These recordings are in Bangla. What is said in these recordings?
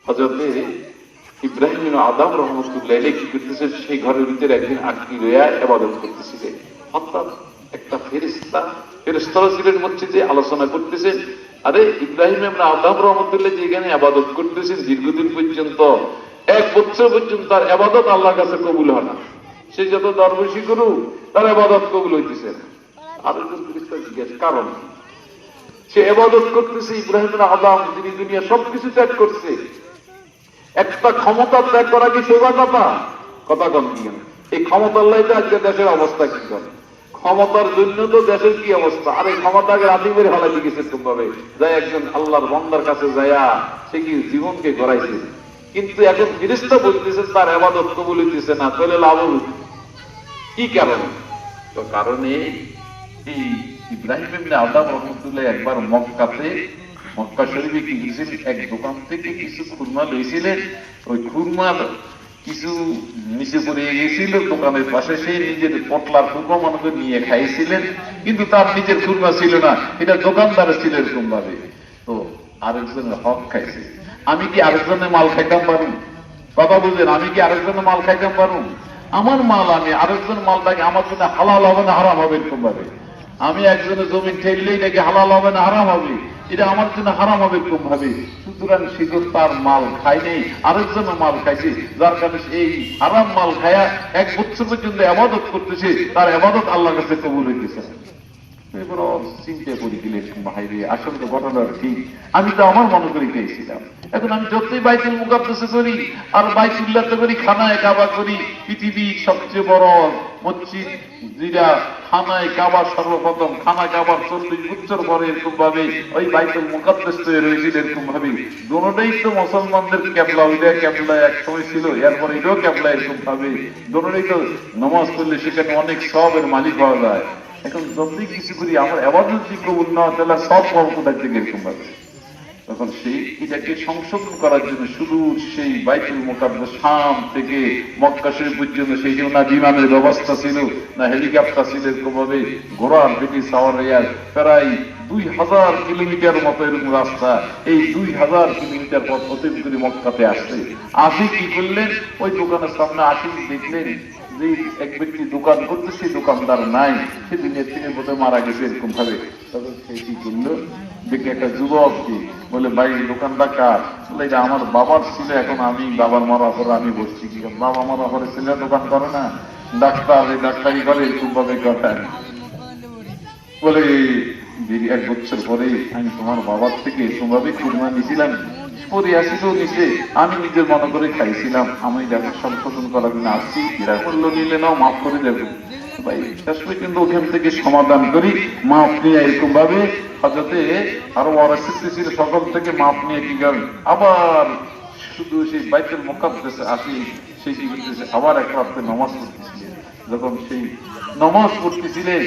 হযরতে ইব্রাহিম ইবনে আদম রাহমাতুল্লাহ আলাইহি কি করতেছেন, সেই ঘরের ভিতরে একদিন আটকে রইয়া ইবাদত করতেছিলেন। হঠাৎ একটা ফেরেশতারা ছিলেন মসজিদে, আলোচনা করতেছেন। আরে ইব্রাহিম ইবনে আদম রাহমাতুল্লাহ যেখানে ইবাদত করতেছেন দীর্ঘদিন পর্যন্ত, 1 বছর পর্যন্ত তার ইবাদত আল্লাহর কাছে কবুল হয় না। সে যত দরবেশি করুক তার ইবাদত কবুল হইতেছে না। আরেকজন ফেরেশতা জিজ্ঞেস কারণ কি? সে ইবাদত করতেছে ইব্রাহিম ইবনে আদম, যিনি দুনিয়া সবকিছু ত্যাগ করছে। একটা ক্ষমতা ত্যাগ করা কি সোজা কথা? কথা কম কি? এই ক্ষমতার লাইতে আজকে দেশের অবস্থা কি করে? ক্ষমতার জন্য তো দেশের কি অবস্থা। আর এই ক্ষমতাকে রাতি বের হালাই গেছে ভাবে যাই একজন আল্লাহর বান্দার কাছে যায়া সে কি জীবনকে গড়াইছে। কিন্তু এখন ফেরেশতা বলতেছে তার ইবাদত কবুল হইতেছে না, তাহলে লাভ হবে কি কারণে? তো কারণে এই ইব্রাহিম ইবনে আদম রাহমাতুল্লাহ একবার মক্কা শরীফে কি গিয়েছিলেন, এক দোকান থেকে কিছু খুরমা লইছিলেন। ওই খুরমা কিছু নিচে পড়ে গেছিল দোকানের পাশে, সেই নিজের পটলার খুরমা মনে করে নিয়ে খাইছিলেন, কিন্তু তার নিজের খুরমা ছিল না, এটা দোকানদারের ছিল এরকম ভাবে। তো আরেকজনের হক খাইছে। আমি কি আরেকজনের মাল খাইতাম পারুম? কথা বুঝলেন? আমি কি আরেকজনের মাল খাইতাম পারুম? আমার মাল আমি আরেকজন মালটাকে আমার জন্য হালাল হবে না হারাম হবে এরকম ভাবে। আমি একজনের জমি ঠেললেই নাকি হালাল হবে না হারাম হবে, এটা আমার জন্য হারাম হবে এরকম ভাবে। সুতরাং সে তার মাল খাই নেই, আরেকজনের মাল খাইছে, যার কারণে এই হারাম মাল খায়া 1 বছর পর্যন্ত ইবাদত করতেছে, তার ইবাদত আল্লাহর কাছে কবুল হইতেছে। চিন্তা করি দিলে ভাইরে, আসলে তো ঘটনা ঠিক। আমি তো আমার মনে করি পেয়েছিলাম। এখন আমি যতই বাইতুল মুকাদ্দাসে করি আর বাইতুল্লাহতে করি, খানায় কাবা করি, পৃথিবীর সবচেয়ে বড় মসজিদ যেটা খানায় কাবা, সর্বপ্রথম খানা কাবার 40 বছর পরে এরকম ভাবে ওই বাইতুল মুকাদ্দাস তৈরি হয়েছিল এরকম ভাবে। দুটোটাই তো মুসলমানদের ক্যাবলা, ওইটা ক্যাবলা এক সময় ছিল, এরপর এটাও ক্যাবলা এরকম ভাবে। দুটোটাই তো নামাজ পড়লে সেখানে অনেক সবের মালিক হওয়া যায়। এখন যদি কিছু করি আমার ইবাদত যদি কবুল না হয় তাহলে সব পাবো কোথায় থেকে এরকম ভাবে। তখন সেই এটাকে সংশোধন করার জন্য শুধু সেই বাইতুল মুকাদ্দাস শাম থেকে মক্কা শরীফ পর্যন্ত সেই জন্য না বিমানের ব্যবস্থা ছিল না হেলিকপ্টার ছিল, এরকম ভাবে ঘোড়ার পেটি সাওয়ার প্রায় 2000 কিলোমিটার মতো এরকম রাস্তা। এই 2000 কিলোমিটার পথ অতিক্রম করে মক্কাতে আসছে। আসি কি করলেন, ওই দোকানের সামনে আসি দেখলেন যে এক ব্যক্তি দোকান করতে, সেই দোকানদার নাই, সেদিনের থেকে বোধহয় মারা গেছে এরকম ভাবে। তখন সে কি করলো, দেখে একটা যুবক কি বলে, ভাই দোকানটা কার? বলে এটা আমার বাবার ছিল, এখন আমি বাবার মারা পরে আমি বসছি। কি বাবা মারা পরে ছেলে দোকান করে না, ডাক্তার ডাক্তারি করে এরকম ভাবে করেন। বলে 1 বছর পরে আমি তোমার বাবার থেকে এরকম ভাবে খুরমা নিয়েছিলাম, পরে আসি তো নিচে, আমি নিজের মনে করে খাইছিলাম, আমি যাকে সংশোধন করার জন্য আসছি, এরা করলো নিলে নাও মাফ করে দেবে। ভাই শেষ পর্যন্ত ওখান থেকে সমাধান করি, মাফ নিয়ে এরকম ভাবে হযরতে আরো ওয়ারাসিতে ছিল, সকল থেকে মাফ নিয়ে কি করেন আবার শুধু সেই বাইতুল মুকাদ্দাসে আসি। সেই কি করতেছে, আবার এক রাতে নামাজ পড়তেছিলেন। যখন সেই নামাজ পড়তেছিলেন,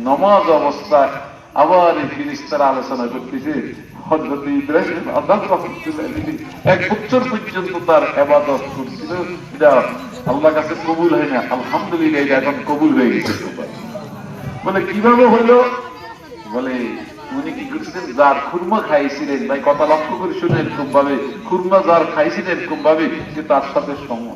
নামাজ অবস্থায় আবার এই ফেরেশতারা আলোচনা করতেছে, হযরত ইব্রাহিম আদম রাহমাতুল্লাহ আলাইহি 1 বছর পর্যন্ত তার ইবাদত করছিল, এটা আল্লাহর কাছে কবুল হয় না। আলহামদুলিল্লাহ এটা এখন কবুল হয়ে গেছে। বলে কিভাবে হলো? বলে উনি কি করছেন, যার খুরমা খাইছিলেন, ভাই কথা লক্ষ্য করে শুনে এরকম ভাবে, খুরমা যার খাইছিলেন এরকম ভাবে যে তার সাথে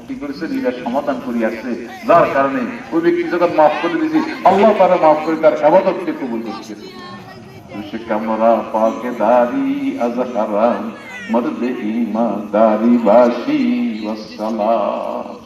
কি করেছেন, এটা সমাধান করে আসছে, যার কারণে ওই ব্যক্তি যখন মাফ করে দিয়েছে, আল্লাহ তারা মাফ করে তার ইবাদতকে কবুল করছে। কামরা পাকে দারি আজহারাম মর্দে ইমানদারি বাসি ওয়াসসালাম।